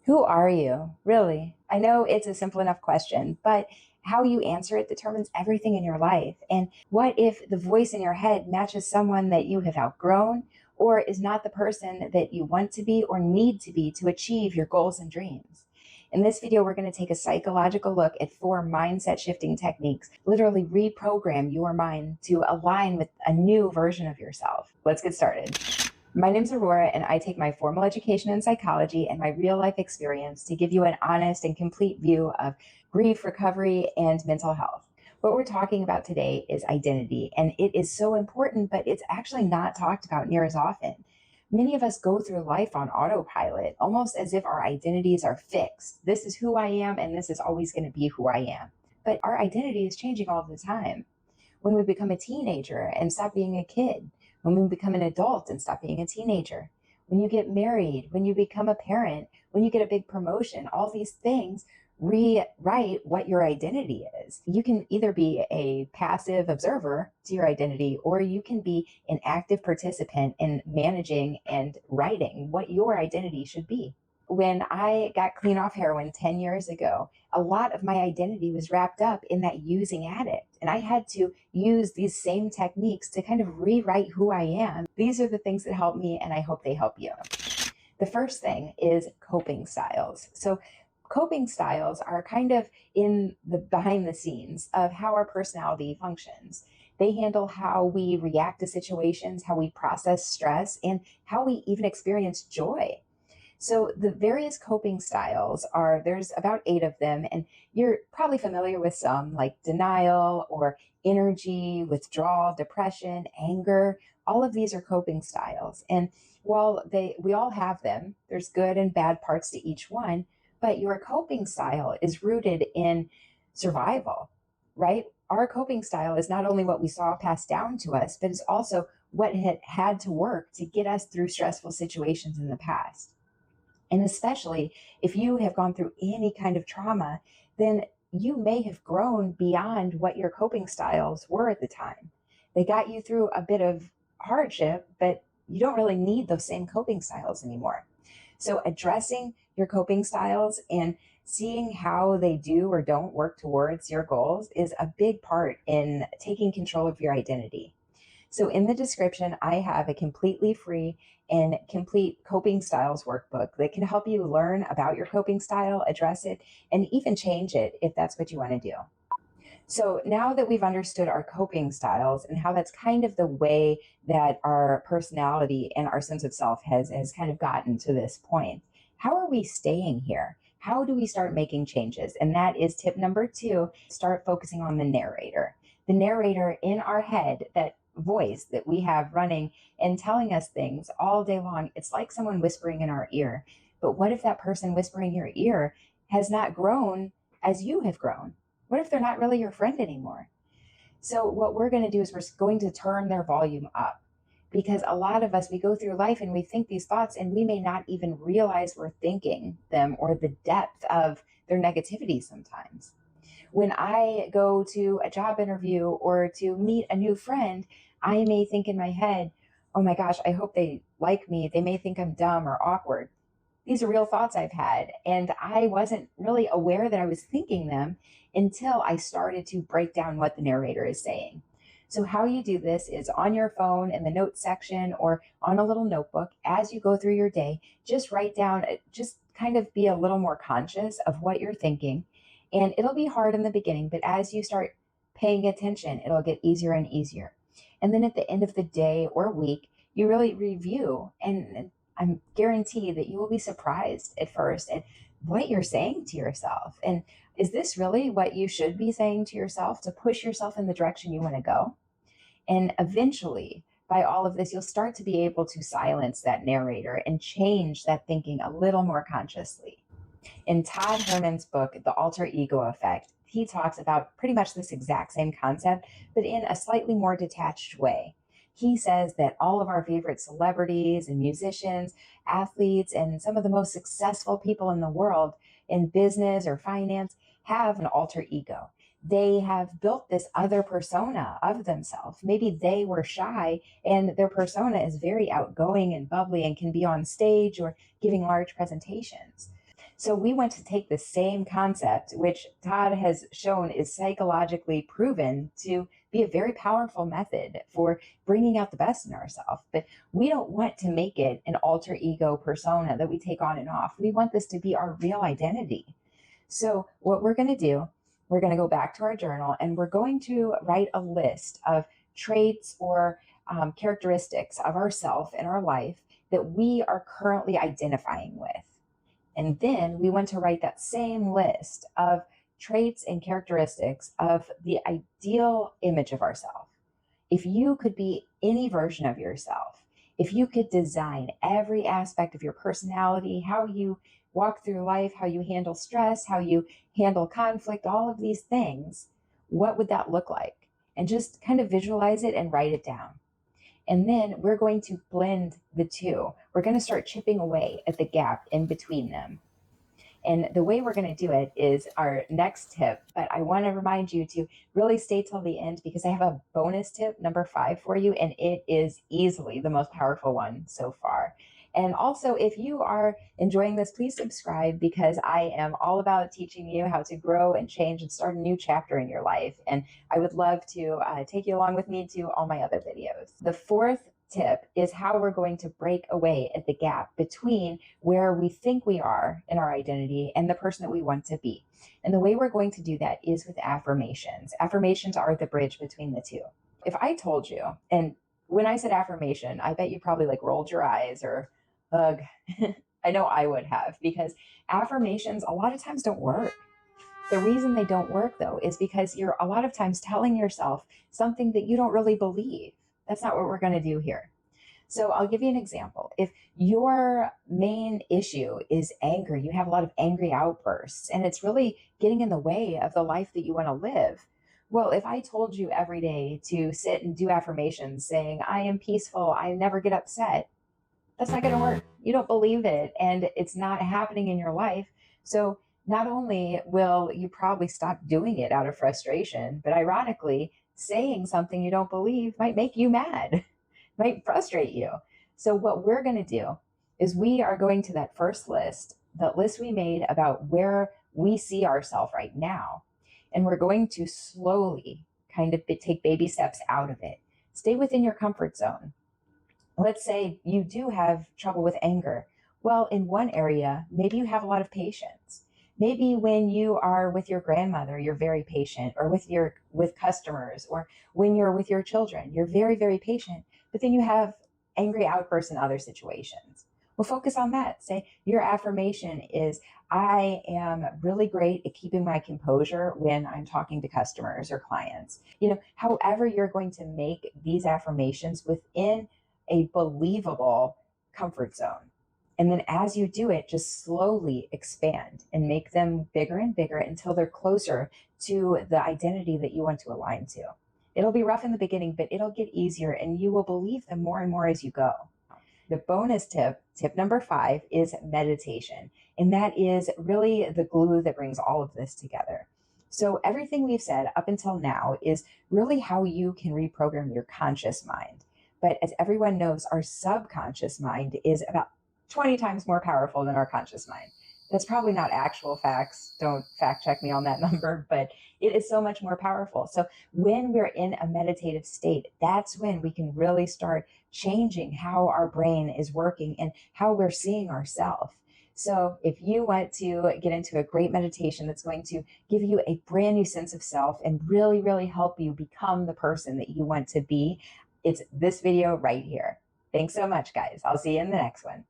Who are you? Really? I know it's a simple enough question, but how you answer it determines everything in your life. And what if the voice in your head matches someone that you have outgrown or is not the person that you want to be or need to be to achieve your goals and dreams? In this video, we're going to take a psychological look at 4 mindset shifting techniques, literally reprogram your mind to align with a new version of yourself. Let's get started. My name's Aurora, and I take my formal education in psychology and my real life experience to give you an honest and complete view of grief, recovery, and mental health. What we're talking about today is identity, and it is so important, but it's actually not talked about near as often. Many of us go through life on autopilot, almost as if our identities are fixed. This is who I am, and this is always going to be who I am. But our identity is changing all the time. When we become a teenager and stop being a kid, when we become an adult and stop being a teenager, when you get married, when you become a parent, when you get a big promotion, all these things rewrite what your identity is. You can either be a passive observer to your identity, or you can be an active participant in managing and writing what your identity should be. When I got clean off heroin 10 years ago, a lot of my identity was wrapped up in that using addict. And I had to use these same techniques to kind of rewrite who I am. These are the things that help me, and I hope they help you. The first thing is coping styles. So, coping styles are kind of in the behind the scenes of how our personality functions. They handle how we react to situations, how we process stress, and how we even experience joy. So the various coping styles are, there's about 8 of them, and you're probably familiar with some like denial or energy, withdrawal, depression, anger. All of these are coping styles. And while we all have them, there's good and bad parts to each one, but your coping style is rooted in survival, right? Our coping style is not only what we saw passed down to us, but it's also what had to work to get us through stressful situations in the past. And especially if you have gone through any kind of trauma, then you may have grown beyond what your coping styles were at the time. They got you through a bit of hardship, but you don't really need those same coping styles anymore. So, addressing your coping styles and seeing how they do or don't work towards your goals is a big part in taking control of your identity. So, in the description, I have a completely free and complete coping styles workbook that can help you learn about your coping style, address it, and even change it if that's what you want to do. So, now that we've understood our coping styles and how that's kind of the way that our personality and our sense of self has kind of gotten to this point, how are we staying here? How do we start making changes? And that is tip number 2, start focusing on the narrator. The narrator in our head, that voice that we have running and telling us things all day long. It's like someone whispering in our ear. But what if that person whispering in your ear has not grown as you have grown? What if they're not really your friend anymore? So, what we're going to do is we're going to turn their volume up, because a lot of us, we go through life and we think these thoughts and we may not even realize we're thinking them or the depth of their negativity sometimes. When I go to a job interview or to meet a new friend, I may think in my head, oh my gosh, I hope they like me. They may think I'm dumb or awkward. These are real thoughts I've had. And I wasn't really aware that I was thinking them until I started to break down what the narrator is saying. So, how you do this is on your phone in the notes section or on a little notebook as you go through your day, just write down, just kind of be a little more conscious of what you're thinking. And it'll be hard in the beginning, but as you start paying attention, it'll get easier and easier. And then at the end of the day or week, you really review, and I'm guaranteed that you will be surprised at first at what you're saying to yourself. And is this really what you should be saying to yourself to push yourself in the direction you want to go? And eventually, by all of this, you'll start to be able to silence that narrator and change that thinking a little more consciously. In Todd Herman's book, The Alter Ego Effect, he talks about pretty much this exact same concept, but in a slightly more detached way. He says that all of our favorite celebrities and musicians, athletes, and some of the most successful people in the world in business or finance have an alter ego. They have built this other persona of themselves. Maybe they were shy and their persona is very outgoing and bubbly and can be on stage or giving large presentations. So we want to take the same concept, which Todd has shown is psychologically proven to be a very powerful method for bringing out the best in ourselves. But we don't want to make it an alter ego persona that we take on and off. We want this to be our real identity. So what we're going to do, we're going to go back to our journal and we're going to write a list of traits or characteristics of ourself and our life that we are currently identifying with. And then we want to write that same list of traits and characteristics of the ideal image of ourselves. If you could be any version of yourself, if you could design every aspect of your personality, how you walk through life, how you handle stress, how you handle conflict, all of these things, what would that look like? And just kind of visualize it and write it down. And then we're going to blend the two. We're going to start chipping away at the gap in between them. And the way we're going to do it is our next tip. But I want to remind you to really stay till the end because I have a bonus tip, number 5 for you. And it is easily the most powerful one so far. And also, if you are enjoying this, please subscribe because I am all about teaching you how to grow and change and start a new chapter in your life. And I would love to take you along with me to all my other videos. The 4th tip is how we're going to break away at the gap between where we think we are in our identity and the person that we want to be. And the way we're going to do that is with affirmations. Affirmations are the bridge between the two. If I told you, and when I said affirmation, I bet you probably like rolled your eyes or ugh. I know I would have, because affirmations a lot of times don't work. The reason they don't work though is because you're a lot of times telling yourself something that you don't really believe. That's not what we're going to do here. So I'll give you an example. If your main issue is anger, you have a lot of angry outbursts, and it's really getting in the way of the life that you want to live. Well, if I told you every day to sit and do affirmations saying, I am peaceful, I never get upset, that's not going to work. You don't believe it, and it's not happening in your life. So not only will you probably stop doing it out of frustration, but ironically, saying something you don't believe might make you mad, might frustrate you. So what we're going to do is we are going to that first list, that list we made about where we see ourselves right now, and we're going to slowly kind of take baby steps out of it. Stay within your comfort zone. Let's say you do have trouble with anger. Well, in one area, maybe you have a lot of patience. Maybe when you are with your grandmother, you're very patient, or with customers, or when you're with your children, you're very, very patient, but then you have angry outbursts in other situations. Well, focus on that. Say your affirmation is, I am really great at keeping my composure when I'm talking to customers or clients. However you're going to make these affirmations within a believable comfort zone. And then as you do it, just slowly expand and make them bigger and bigger until they're closer to the identity that you want to align to. It'll be rough in the beginning, but it'll get easier and you will believe them more and more as you go. The bonus tip number 5, is meditation. And that is really the glue that brings all of this together. So everything we've said up until now is really how you can reprogram your conscious mind. But as everyone knows, our subconscious mind is about 20 times more powerful than our conscious mind. That's probably not actual facts. Don't fact check me on that number, but it is so much more powerful. So when we're in a meditative state, that's when we can really start changing how our brain is working and how we're seeing ourselves. So if you want to get into a great meditation that's going to give you a brand new sense of self and really, really help you become the person that you want to be, it's this video right here. Thanks so much, guys. I'll see you in the next one.